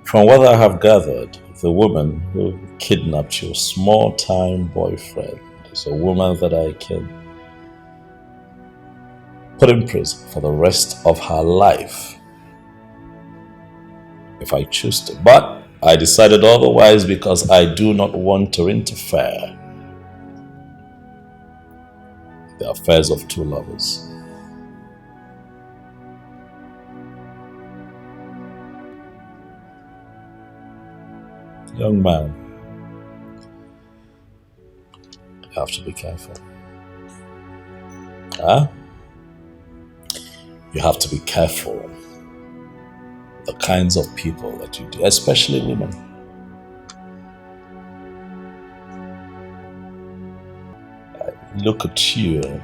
From what I have gathered, the woman who kidnapped your small-time boyfriend is a woman that I can put in prison for the rest of her life if I choose to. But I decided otherwise because I do not want to interfere in the affairs of two lovers. Young man, you have to be careful. Huh? You have to be careful the kinds of people that you do, especially women. I look at you and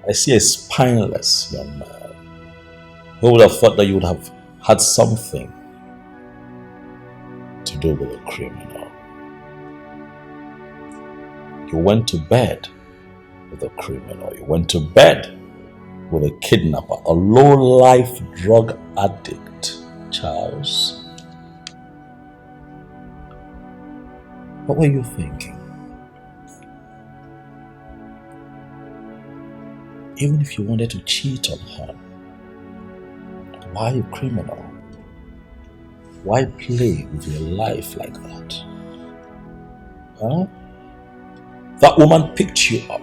I see a spineless young man. Who would have thought that you would have had something to do with a criminal? You went to bed with a criminal. You went to bed with a kidnapper, a low-life drug addict, Charles. What were you thinking? Even if you wanted to cheat on her, why a criminal? Why play with your life like that? Huh? That woman picked you up,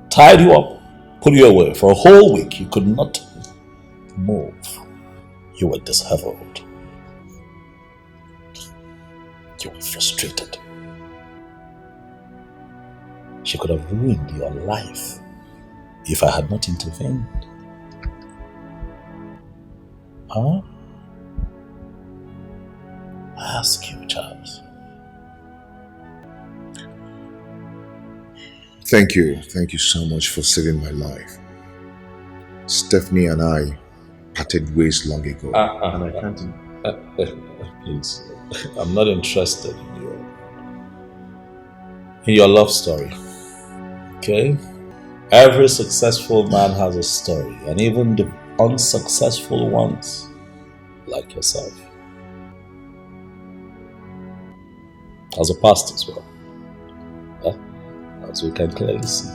tied you up, put you away. For a whole week, you could not move. You were disheveled. You were frustrated. She could have ruined your life if I had not intervened. Huh? I ask you, Charles. Thank you. Thank you so much for saving my life. Stephanie and I parted ways long ago. And I can't... Please, I'm not interested in your love story. Okay? Every successful man has a story, and even the unsuccessful ones, like yourself, has a past as well. As we can clearly see.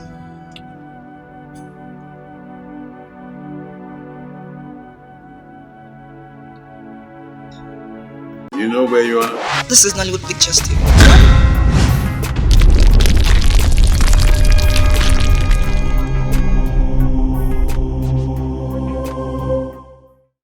You know where you are? This is Nollywood Pictures TV.